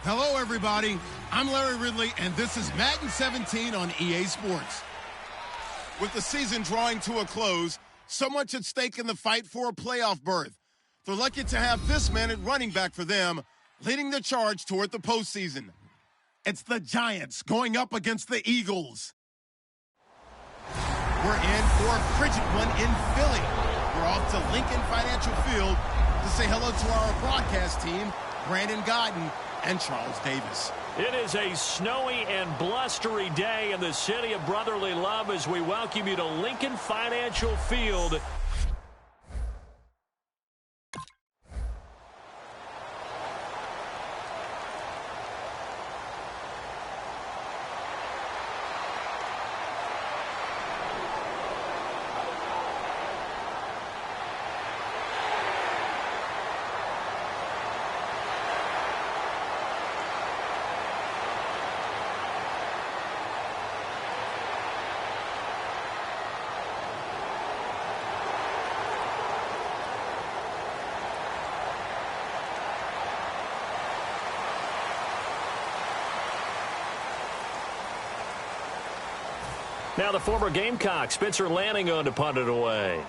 Hello, everybody. I'm Larry Ridley, and this is Madden 17 on EA Sports. With the season drawing to a close, so much at stake in the fight for a playoff berth. They're lucky to have this man at running back for them, leading the charge toward the postseason. It's the Giants going up against the Eagles. We're in for a frigid one in Philly. We're off to Lincoln Financial Field to say hello to our broadcast team, Brandon Godden and Charles Davis. It is a snowy and blustery day in the city of brotherly love as we welcome you to Lincoln Financial Field. Now the former Gamecock, Spencer Lanning, on to punt it away.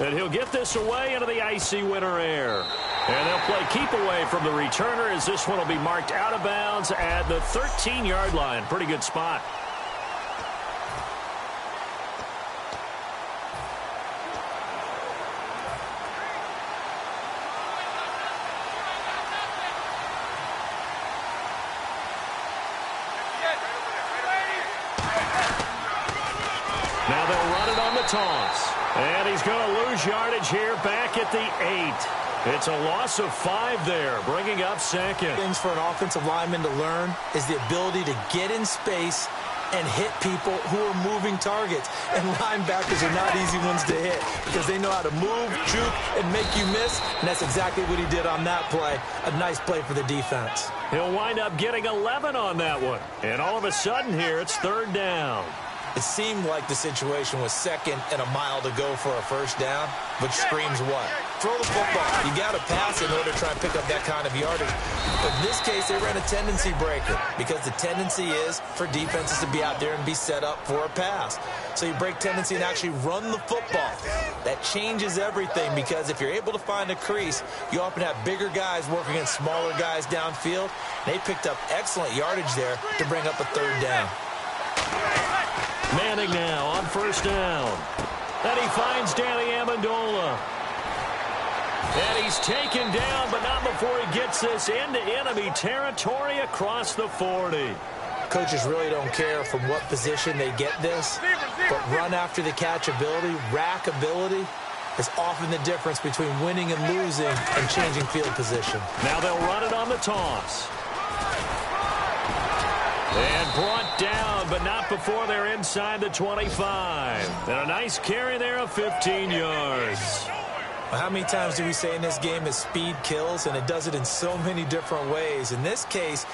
And he'll get this away into the icy winter air. And they'll play keep away from the returner as this one will be marked out of bounds at the 13-yard line. Pretty good spot. Now they'll run it on the toss. And he's going to lose yardage here back at the 8. It's a loss of 5 there, bringing up second. Things for an offensive lineman to learn is the ability to get in space and hit people who are moving targets. And linebackers are not easy ones to hit because they know how to move, juke, and make you miss. And that's exactly what he did on that play. A nice play for the defense. He'll wind up getting 11 on that one. And all of a sudden here, it's 3rd down. It seemed like the situation was 2nd and a mile to go for a first down, but screams what? Throw the football. You got to pass in order to try and pick up that kind of yardage. But in this case, they ran a tendency breaker because the tendency is for defenses to be out there and be set up for a pass. So you break tendency and actually run the football. That changes everything because if you're able to find a crease, you often have bigger guys working against smaller guys downfield. They picked up excellent yardage there to bring up a 3rd down. Manning now on 1st down. And he finds Danny Amendola. And he's taken down, but not before he gets this into enemy territory across the 40. Coaches really don't care from what position they get this, but run after the catch ability, rack ability, is often the difference between winning and losing and changing field position. Now they'll run it on the toss. And brought down, but not before they're inside the 25. And a nice carry there of 15 yards. Well, how many times do we say in this game that speed kills, and it does it in so many different ways. In this case,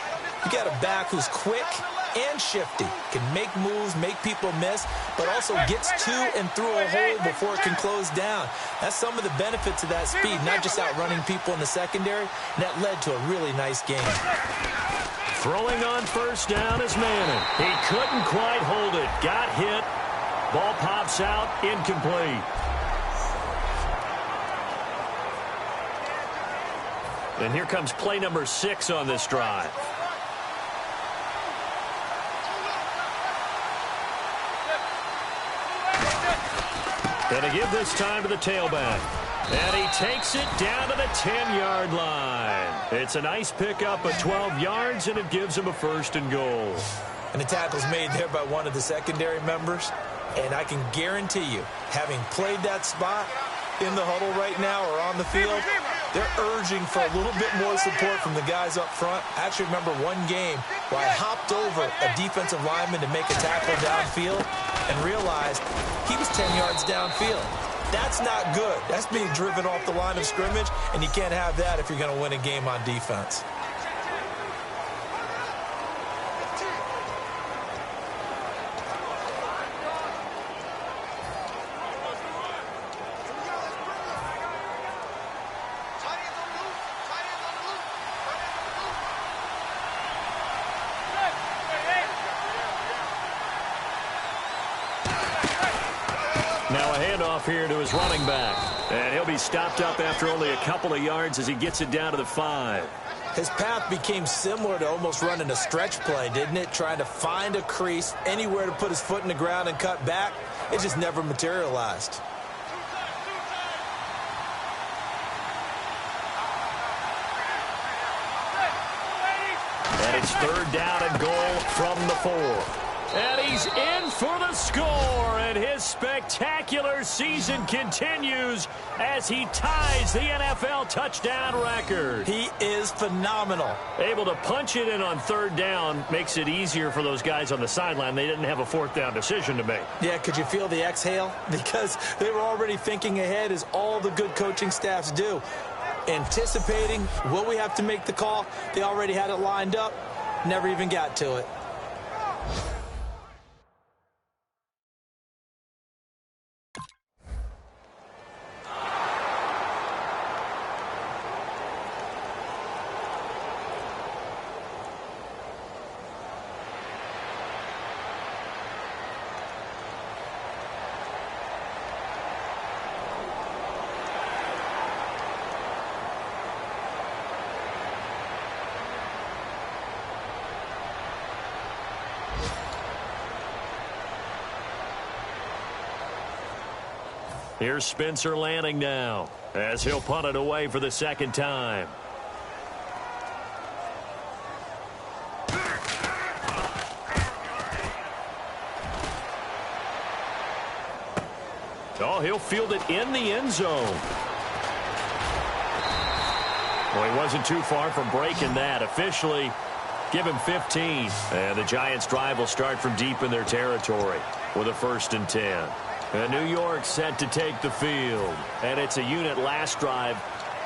you got a back who's quick and shifty, can make moves, make people miss, but also gets to and through a hole before it can close down. That's some of the benefits of that speed, not just outrunning people in the secondary, and that led to a really nice game. Throwing on 1st down is Manning. He couldn't quite hold it. Got hit. Ball pops out. Incomplete. And here comes play number 6 on this drive. And to give this time to the tailback. And he takes it down to the 10-yard line. It's a nice pickup of 12 yards, and it gives him a 1st and goal. And the tackle's made there by one of the secondary members. And I can guarantee you, having played that spot in the huddle right now or on the field, they're urging for a little bit more support from the guys up front. I actually remember one game where I hopped over a defensive lineman to make a tackle downfield and realized he was 10 yards downfield. That's not good. That's being driven off the line of scrimmage, and you can't have that if you're going to win a game on defense. handoff here to his running back. And he'll be stopped up after only a couple of yards as he gets it down to the 5. His path became similar to almost running a stretch play, didn't it? Trying to find a crease, anywhere to put his foot in the ground and cut back. It just never materialized. And it's 3rd down and goal from the 4. And he's in for the score, and his spectacular season continues as he ties the NFL touchdown record. He is phenomenal. Able to punch it in on 3rd down makes it easier for those guys on the sideline. They didn't have a 4th down decision to make. Yeah, could you feel the exhale? Because they were already thinking ahead, as all the good coaching staffs do. Anticipating, will we have to make the call? They already had it lined up, never even got to it. Here's Spencer Lanning now as he'll punt it away for the 2nd time. Oh, he'll field it in the end zone. Well, he wasn't too far from breaking that. Officially, give him 15. And the Giants' drive will start from deep in their territory with a 1st and 10. And New York set to take the field. And it's a unit last drive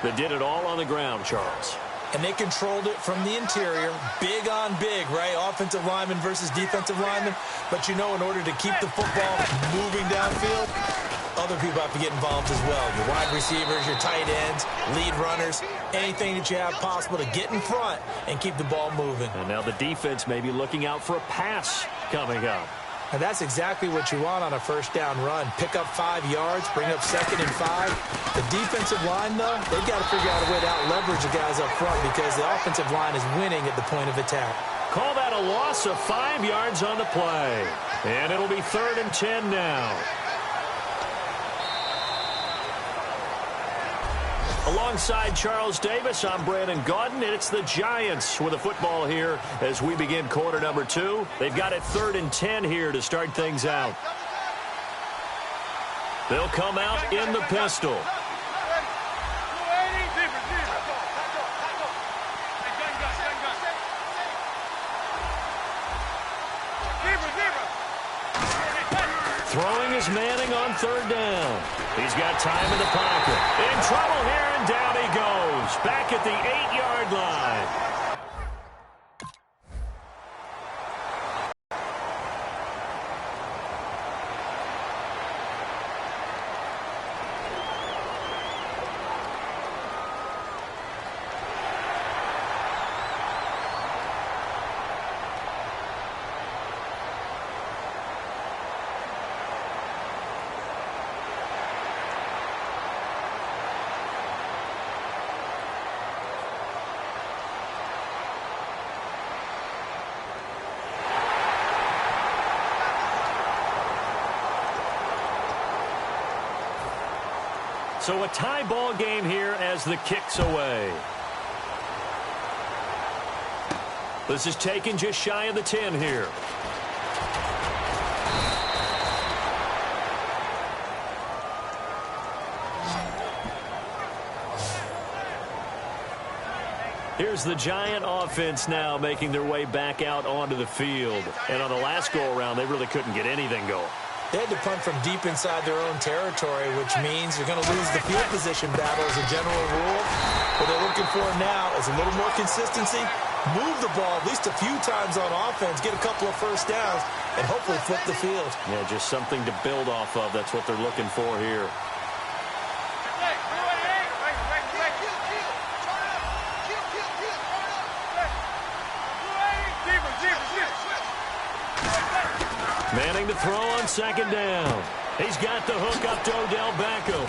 that did it all on the ground, Charles. And they controlled it from the interior. Big on big, right? Offensive lineman versus defensive lineman. But, you know, in order to keep the football moving downfield, other people have to get involved as well. Your wide receivers, your tight ends, lead runners, anything that you have possible to get in front and keep the ball moving. And now the defense may be looking out for a pass coming up. And that's exactly what you want on a 1st down run. Pick up 5 yards, bring up 2nd and 5. The defensive line, though, they've got to figure out a way to out-leverage the guys up front because the offensive line is winning at the point of attack. Call that a loss of 5 yards on the play. And it'll be 3rd and 10 now. Alongside Charles Davis, I'm Brandon Gaudin, and it's the Giants with the football here as we begin quarter number 2. They've got it 3rd and 10 here to start things out. They'll come out in the pistol. Throwing is Manning on 3rd down. He's got time in the pocket. In trouble here, and down he goes. Back at the 8-yard line. So a tie ball game here as the kick's away. This is taken just shy of the 10 here. Here's the Giant offense now making their way back out onto the field. And on the last go-around, they really couldn't get anything going. They had to punt from deep inside their own territory, which means you're going to lose the field position battle as a general rule. What they're looking for now is a little more consistency, move the ball at least a few times on offense, get a couple of 1st downs, and hopefully flip the field. Yeah, just something to build off of. That's what they're looking for here. Manning to throw on 2nd down. He's got the hook up to Odell Beckham.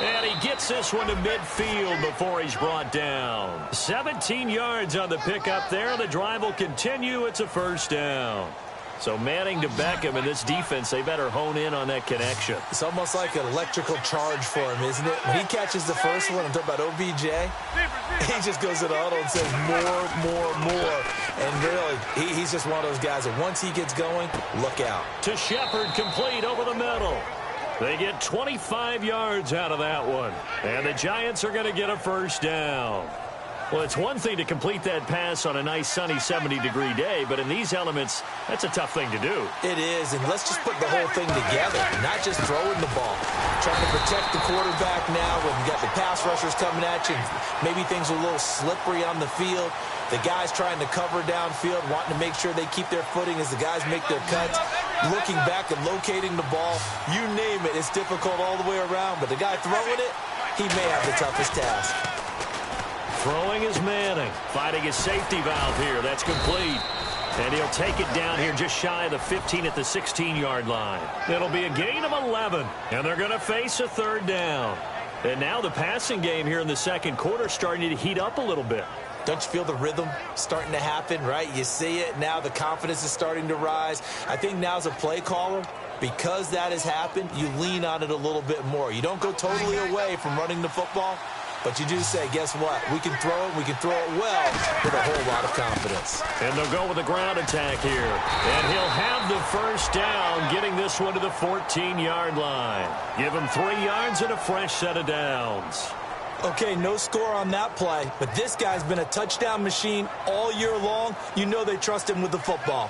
And he gets this one to midfield before he's brought down. 17 yards on the pickup there. The drive will continue. It's a first down. So Manning to Beckham, and this defense, they better hone in on that connection. It's almost like an electrical charge for him, isn't it? When he catches the first one, I'm talking about OBJ, he just goes to the huddle and says more. And really, he's just one of those guys that once he gets going, look out. To Shepard, complete over the middle. They get 25 yards out of that one. And the Giants are going to get a first down. Well, it's one thing to complete that pass on a nice sunny 70-degree day, but in these elements, that's a tough thing to do. It is, and let's just put the whole thing together, not just throwing the ball. Trying to protect the quarterback now when you got the pass rushers coming at you. Maybe things are a little slippery on the field. The guys trying to cover downfield, wanting to make sure they keep their footing as the guys make their cuts. Looking back and locating the ball, you name it, it's difficult all the way around. But the guy throwing it, he may have the toughest task. Throwing is Manning, fighting his safety valve here. That's complete. And he'll take it down here just shy of the 15 at the 16-yard line. It'll be a gain of 11, and they're going to face a third down. And now the passing game here in the second quarter starting to heat up a little bit. Don't you feel the rhythm starting to happen, right? You see it now. The confidence is starting to rise. I think now as a play caller, because that has happened, you lean on it a little bit more. You don't go totally away from running the football, but you do say, guess what? We can throw it. We can throw it well with a whole lot of confidence. And they'll go with a ground attack here. And he'll have the first down, getting this one to the 14-yard line. Give him 3 yards and a fresh set of downs. Okay, no score on that play, but this guy's been a touchdown machine all year long. You know they trust him with the football.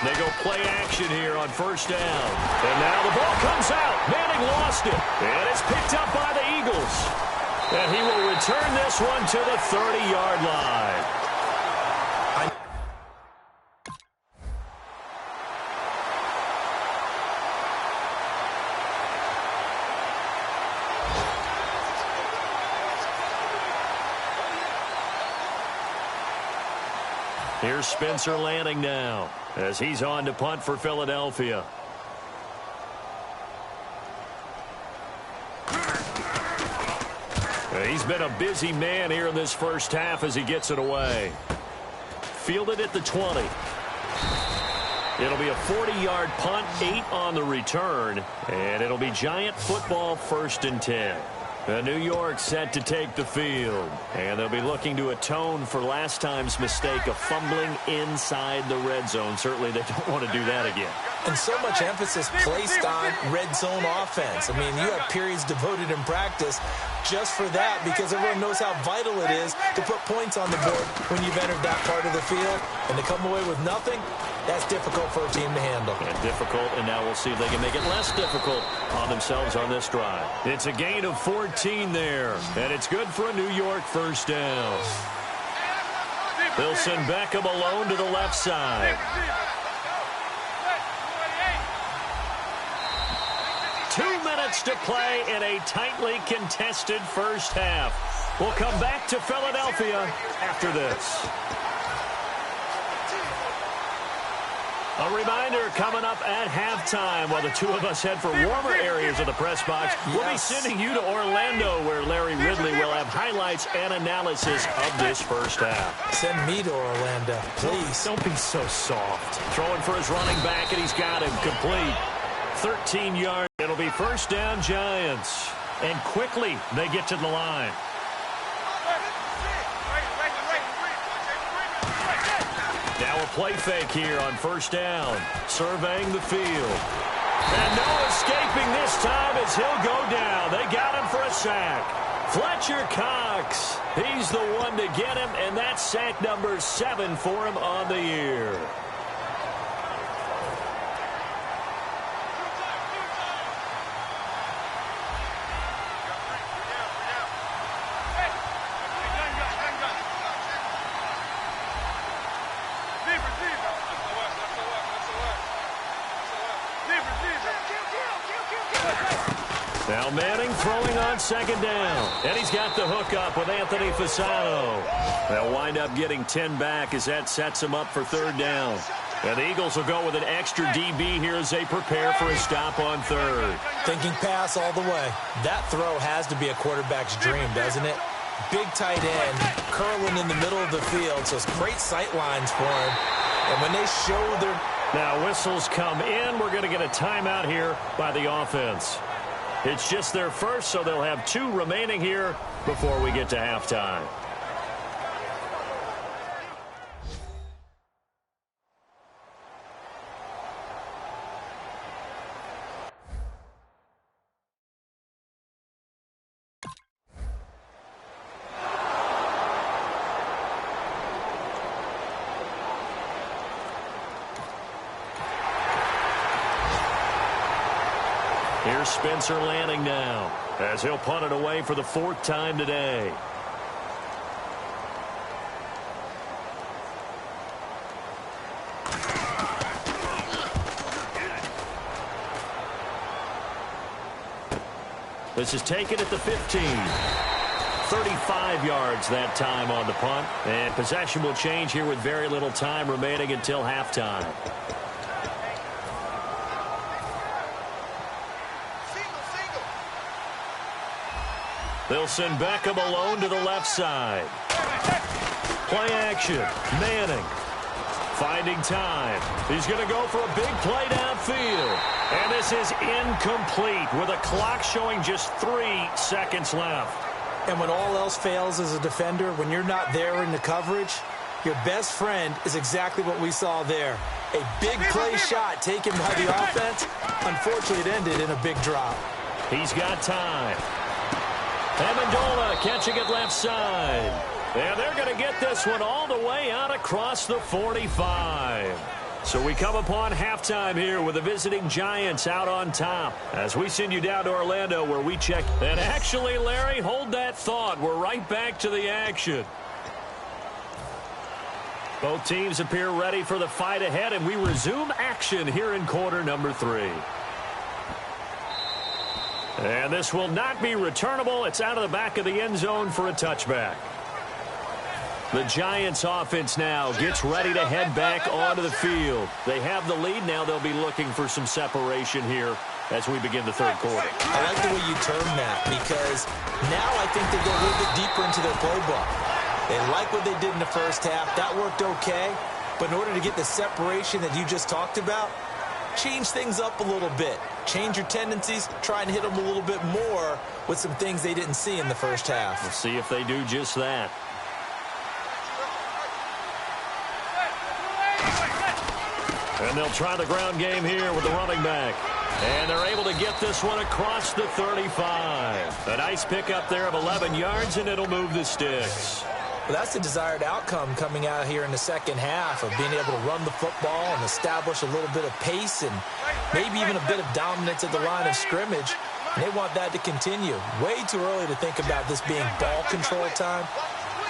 They go play action here on first down. And now the ball comes out. Manning lost it. And it's picked up by the Eagles. And he will return this one to the 30-yard line. Here's Spencer Lanning now as he's on to punt for Philadelphia. He's been a busy man here in this first half as he gets it away. Fielded at the 20. It'll be a 40-yard punt, 8 on the return, and it'll be Giant football 1st and 10. New York set to take the field, and they'll be looking to atone for last time's mistake of fumbling inside the red zone. Certainly they don't want to do that again. And so much emphasis placed on red zone offense. I mean, you have periods devoted in practice just for that because everyone knows how vital it is to put points on the board when you've entered that part of the field. And to come away with nothing, that's difficult for a team to handle. And difficult, and now we'll see if they can make it less difficult on themselves on this drive. It's a gain of 14 there, and it's good for a New York first down. They'll send Beckham alone to the left side. 2 minutes to play in a tightly contested first half. We'll come back to Philadelphia after this. A reminder coming up at halftime while the two of us head for warmer areas of the press box. We'll be sending you to Orlando where Larry Ridley will have highlights and analysis of this first half. Send me to Orlando, please. Don't be so soft. Throwing for his running back, and he's got him complete. 13 yards. It'll be first down Giants. And quickly they get to the line. Now a play fake here on first down. Surveying the field. And no escaping this time as he'll go down. They got him for a sack. Fletcher Cox. He's the one to get him, and that's sack number 7 for him on the year. Now Manning throwing on second down. And he's got the hook up with Anthony Fasano. They'll wind up getting 10 back as that sets him up for third down. And the Eagles will go with an extra DB here as they prepare for a stop on third. Thinking pass all the way. That throw has to be a quarterback's dream, doesn't it? Big tight end, curling in the middle of the field, so it's great sight lines for him. And when they show their... Now whistles come in. We're going to get a timeout here by the offense. It's just their first, so they'll have 2 remaining here before we get to halftime. Here's Spencer Lanning now as he'll punt it away for the 4th time today. This is taken at the 15. 35 yards that time on the punt. And possession will change here with very little time remaining until halftime. They'll send Beckham alone to the left side. Play action. Manning finding time. He's going to go for a big play downfield. And this is incomplete with a clock showing just 3 seconds left. And when all else fails as a defender, when you're not there in the coverage, your best friend is exactly what we saw there. A big play shot taken by the offense. Unfortunately, it ended in a big drop. He's got time. Amendola catching it left side. And they're going to get this one all the way out across the 45. So we come upon halftime here with the visiting Giants out on top. As we send you down to Orlando where we check. And actually, Larry, hold that thought. We're right back to the action. Both teams appear ready for the fight ahead, and we resume action here in quarter number 3. And this will not be returnable. It's out of the back of the end zone for a touchback. The Giants offense now gets ready to head back onto the field. They have the lead. Now they'll be looking for some separation here as we begin the third quarter. I like the way you term that because now I think they go a little bit deeper into their playbook. They like what they did in the first half. That worked okay. But in order to get the separation that you just talked about, change things up a little bit. Change your tendencies. Try and hit them a little bit more with some things they didn't see in the first half. We'll see if they do just that. And they'll try the ground game here with the running back. And they're able to get this one across the 35. A nice pickup there of 11 yards, and it'll move the sticks. Well, that's the desired outcome coming out here in the second half of being able to run the football and establish a little bit of pace and maybe even a bit of dominance at the line of scrimmage. And they want that to continue. Way too early to think about this being ball control time.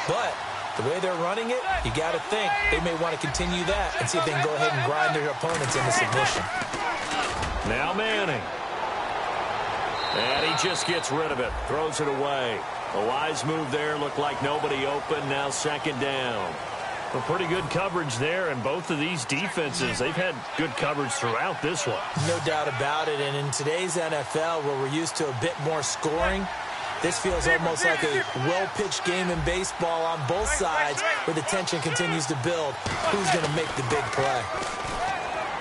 But the way they're running it, you got to think they may want to continue that and see if they can go ahead and grind their opponents into submission. Now Manning. And he just gets rid of it. Throws it away. A wise move there. Looked like nobody open. Now second down. Well, pretty good coverage there. And both of these defenses, they've had good coverage throughout this one. No doubt about it. And in today's NFL, where we're used to a bit more scoring, this feels almost like a well-pitched game in baseball on both sides where the tension continues to build. Who's going to make the big play?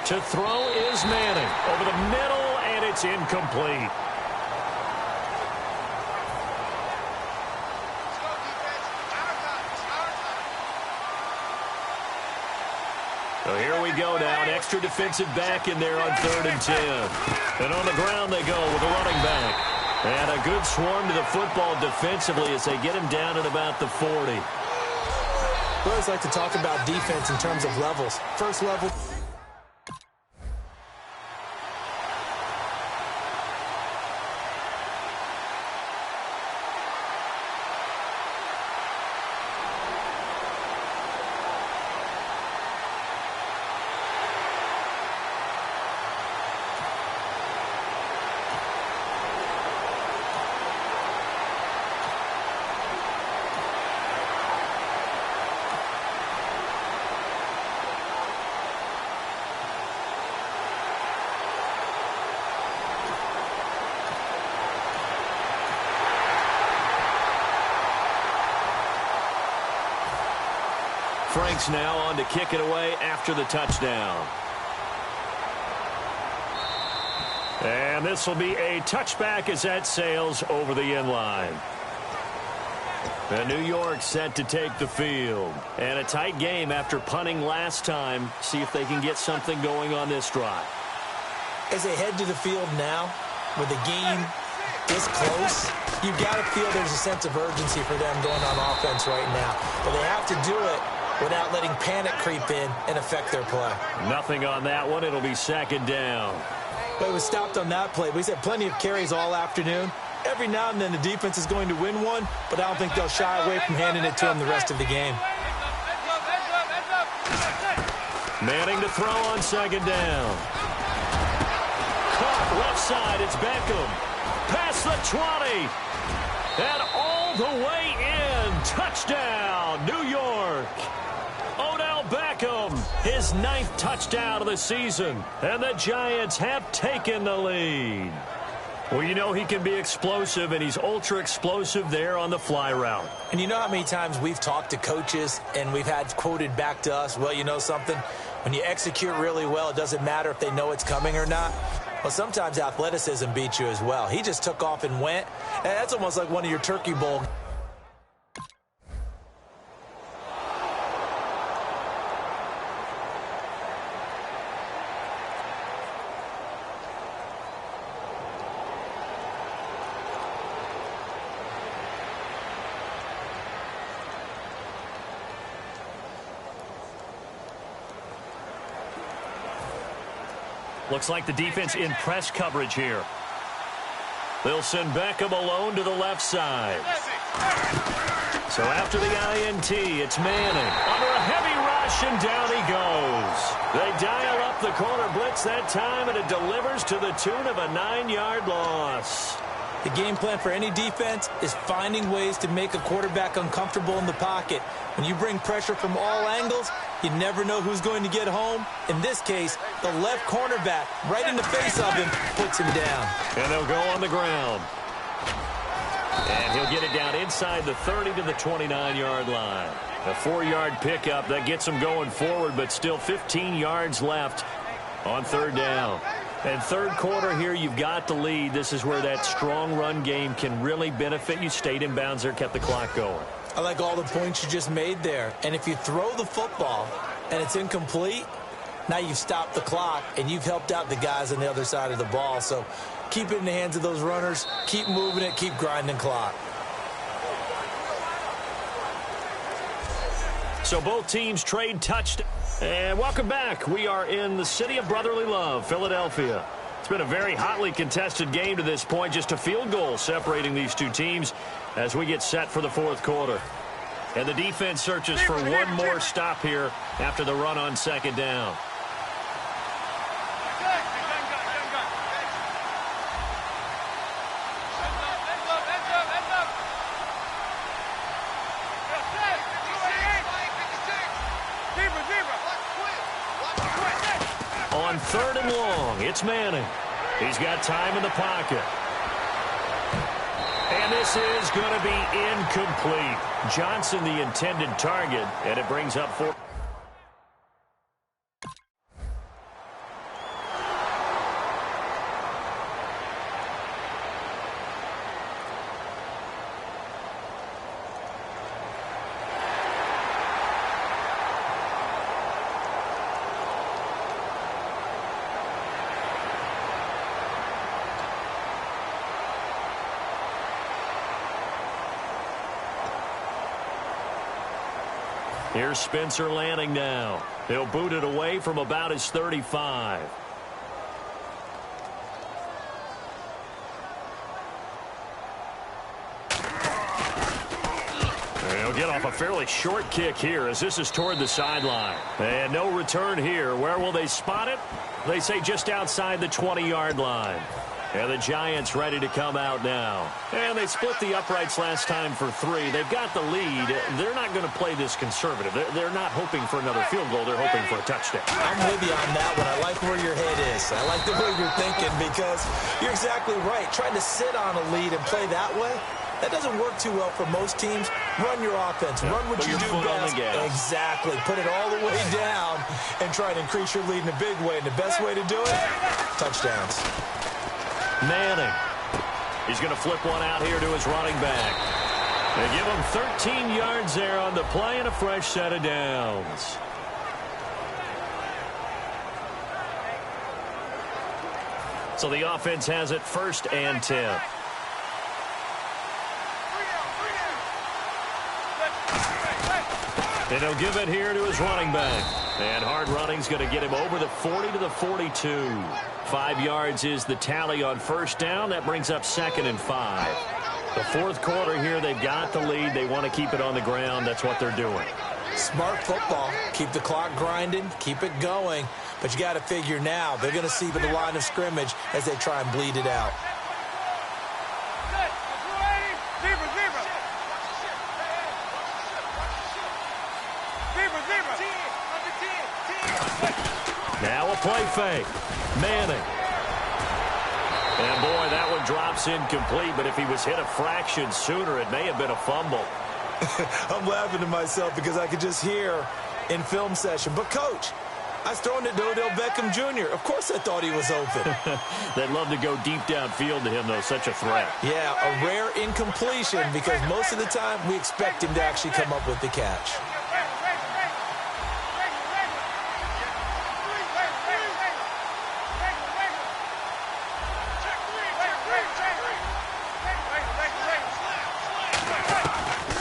To throw is Manning. Over the middle, and it's incomplete. So here we go now. An extra defensive back in there on 3rd and 10. And on the ground they go with a running back. And a good swarm to the football defensively as they get him down at about the 40. We always like to talk about defense in terms of levels. First level. Franks now on to kick it away after the touchdown. And this will be a touchback as that sails over the end line. And New York set to take the field. And a tight game after punting last time. See if they can get something going on this drive. As they head to the field now, with the game this close, you've got to feel there's a sense of urgency for them going on offense right now. But they have to do it without letting panic creep in and affect their play. Nothing on that one. It'll be second down. But it was stopped on that play. We've had plenty of carries all afternoon. Every now and then the defense is going to win one, but I don't think they'll shy away from handing it to them the rest of the game. Manning to throw on second down. Caught left side. It's Beckham. Past the 20. And all the way in. Touchdown, New York. Odell Beckham, his 9th touchdown of the season. And the Giants have taken the lead. Well, you know he can be explosive, and he's ultra-explosive there on the fly route. And you know how many times we've talked to coaches and we've had quoted back to us, well, you know something? When you execute really well, it doesn't matter if they know it's coming or not. Well, sometimes athleticism beats you as well. He just took off and went. And that's almost like one of your Turkey Bowl. Looks like the defense in press coverage here. They'll send Beckham alone to the left side. So after the INT, it's Manning. Under a heavy rush, and down he goes. They dial up the corner blitz that time, and it delivers to the tune of a 9-yard loss. The game plan for any defense is finding ways to make a quarterback uncomfortable in the pocket. When you bring pressure from all angles, you never know who's going to get home. In this case, the left cornerback, right in the face of him, puts him down. And they'll go on the ground. And he'll get it down inside the 30 to the 29-yard line. A 4-yard pickup that gets him going forward, but still 15 yards left on third down. And third quarter here, you've got the lead. This is where that strong run game can really benefit you. Stayed in bounds there, kept the clock going. I like all the points you just made there. And if you throw the football and it's incomplete, now you've stopped the clock and you've helped out the guys on the other side of the ball. So keep it in the hands of those runners. Keep moving it. Keep grinding clock. So both teams trade touchdowns. And welcome back. We are in the city of brotherly love, Philadelphia. It's been a very hotly contested game to this point. Just a field goal separating these two teams as we get set for the fourth quarter. And the defense searches for one more stop here after the run on second down. On third and long, it's Manning. He's got time in the pocket. And this is going to be incomplete. Johnson, the intended target, and it brings up 4. Here's Spencer Lanning now. He'll boot it away from about his 35. He'll get off a fairly short kick here as this is toward the sideline. And no return here. Where will they spot it? They say just outside the 20-yard line. And the Giants ready to come out now. And they split the uprights last time for 3. They've got the lead. They're not going to play this conservative. They're not hoping for another field goal. They're hoping for a touchdown. I'm with you on that one. I like where your head is. I like the way you're thinking because you're exactly right. Trying to sit on a lead and play that way, That doesn't work too well for most teams. Run your offense. Run what you do best. Exactly. Put it all the way down and try to increase your lead in a big way. And the best way to do it, touchdowns. Manning. He's going to flip one out here to his running back. They give him 13 yards there on the play and a fresh set of downs. So the offense has it 1st and 10. And he'll give it here to his running back. And hard running's going to get him over the 40 to the 42. 5 yards is the tally on 1st down. That brings up 2nd and 5. The 4th quarter here, they've got the lead. They want to keep it on the ground. That's what they're doing. Smart football. Keep the clock grinding. Keep it going. But you got to figure now they're going to see the line of scrimmage as they try and bleed it out. Now a play fake. Manning. And, boy, that one drops incomplete, but if he was hit a fraction sooner, it may have been a fumble. I'm laughing to myself because I could just hear in film session, but, Coach, I was throwing it to Odell Beckham Jr. Of course I thought he was open. They'd love to go deep downfield to him, though. Such a threat. Yeah, a rare incompletion because most of the time we expect him to actually come up with the catch.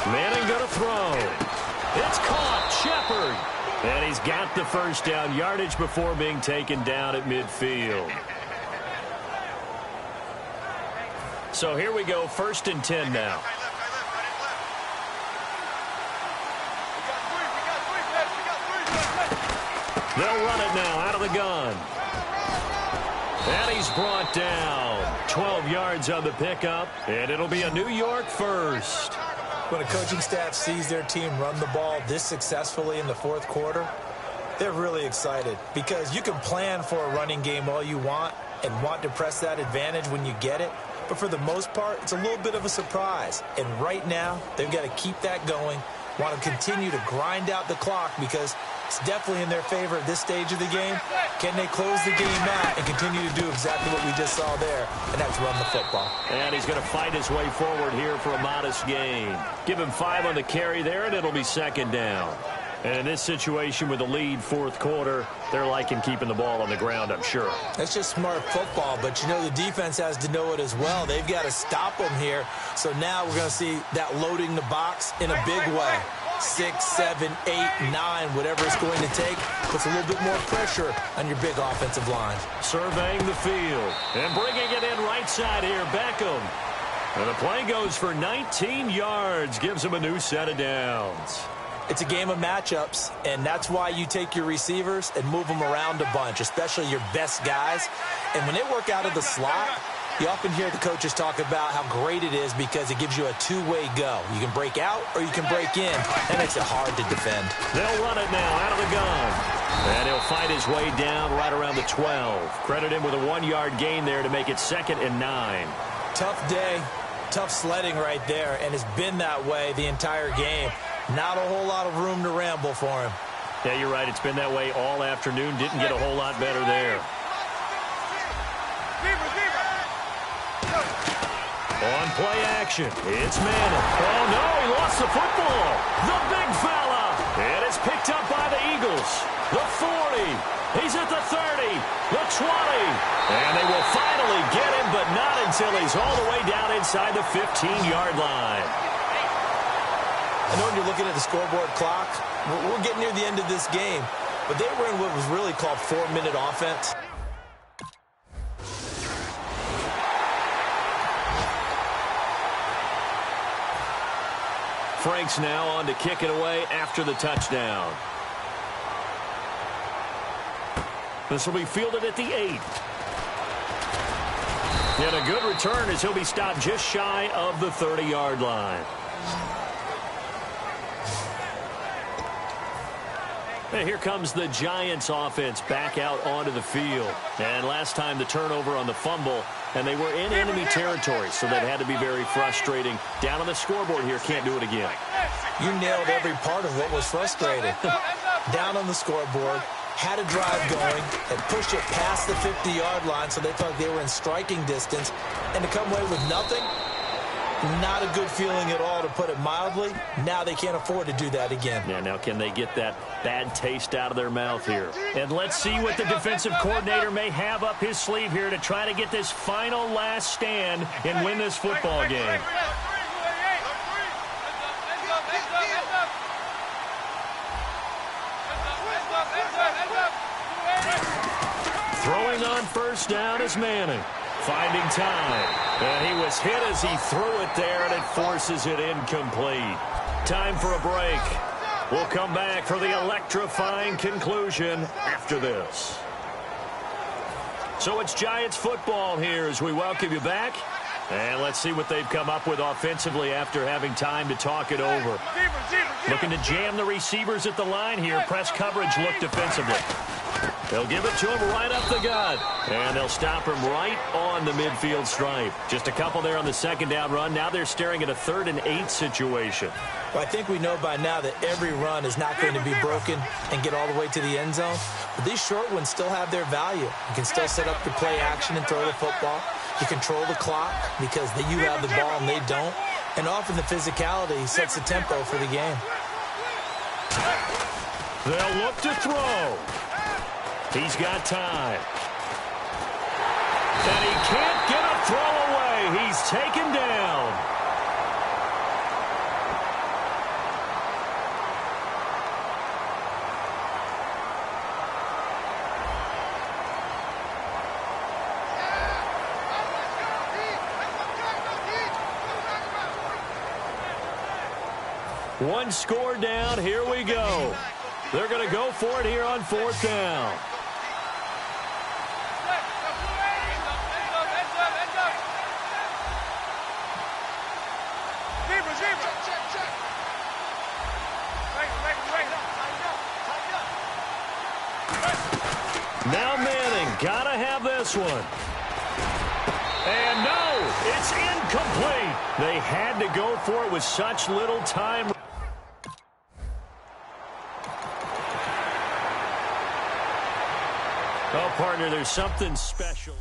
Manning going to throw. It's caught. Shepard. And he's got the 1st down yardage before being taken down at midfield. So here we go, 1st and 10 now. They'll run it now out of the gun. And he's brought down. 12 yards on the pickup, and it'll be a New York 1st. When a coaching staff sees their team run the ball this successfully in the 4th quarter, they're really excited because you can plan for a running game all you want and want to press that advantage when you get it. But for the most part, it's a little bit of a surprise. And right now, they've got to keep that going, want to continue to grind out the clock because it's definitely in their favor at this stage of the game. Can they close the game out and continue to do exactly what we just saw there, and that's run the football? And he's going to fight his way forward here for a modest gain. Give him 5 on the carry there, and it'll be 2nd down. And in this situation with the lead 4th quarter, they're liking keeping the ball on the ground, I'm sure. That's just smart football, but you know the defense has to know it as well. They've got to stop them here. So now we're going to see that loading the box in a big way. 6, 7, 8, 9, whatever it's going to take, puts a little bit more pressure on your big offensive line. Surveying the field and bringing it in right side here, Beckham. And the play goes for 19 yards, gives him a new set of downs. It's a game of matchups, and that's why you take your receivers and move them around a bunch, especially your best guys. And when they work out of the slot, you often hear the coaches talk about how great it is because it gives you a two-way go. You can break out or you can break in. That makes it hard to defend. They'll run it now out of the gun. And he'll fight his way down right around the 12. Credit him with a 1-yard gain there to make it 2nd and 9. Tough day, tough sledding right there, and it's been that way the entire game. Not a whole lot of room to ramble for him. Yeah, you're right. It's been that way all afternoon. Didn't get a whole lot better there. On play action, it's Manning. Oh, no, he lost the football. The big fella. And it's picked up by the Eagles. The 40. He's at the 30. The 20. And they will finally get him, but not until he's all the way down inside the 15-yard line. I know when you're looking at the scoreboard clock, we're getting near the end of this game, but they were in what was really called 4-minute offense. Franks now on to kick it away after the touchdown. This will be fielded at the 8. And a good return as he'll be stopped just shy of the 30-yard line. And here comes the Giants offense back out onto the field. And last time the turnover on the fumble and they were in enemy territory, so that had to be very frustrating. Down on the scoreboard here, can't do it again. You nailed every part of what was frustrating. Down on the scoreboard, had a drive going, and pushed it past the 50-yard line so they felt they were in striking distance, and to come away with nothing, not a good feeling at all, to put it mildly. Now they can't afford to do that again. Yeah, now can they get that bad taste out of their mouth here? And let's see what the defensive coordinator may have up his sleeve here to try to get this final last stand and win this football game. Throwing on first down is Manning. Finding time. And he was hit as he threw it there, and it forces it incomplete. Time for a break. We'll come back for the electrifying conclusion after this. So it's Giants football here as we welcome you back. And let's see what they've come up with offensively after having time to talk it over. Looking to jam the receivers at the line here. Press coverage look defensively. They'll give it to him right up the gut. And they'll stop him right on the midfield stripe. Just a couple there on the second down run. Now they're staring at a 3rd and 8 situation. Well, I think we know by now that every run is not going to be broken and get all the way to the end zone. But these short ones still have their value. You can still set up the play action and throw the football. You control the clock because you have the ball and they don't. And often the physicality sets the tempo for the game. They'll look to throw. He's got time. And he can't get a throw away. He's taken down. One score down. Here we go. They're going to go for it here on 4th down. Now Manning, gotta have this one. And no, it's incomplete. They had to go for it with such little time. Oh, partner, there's something special.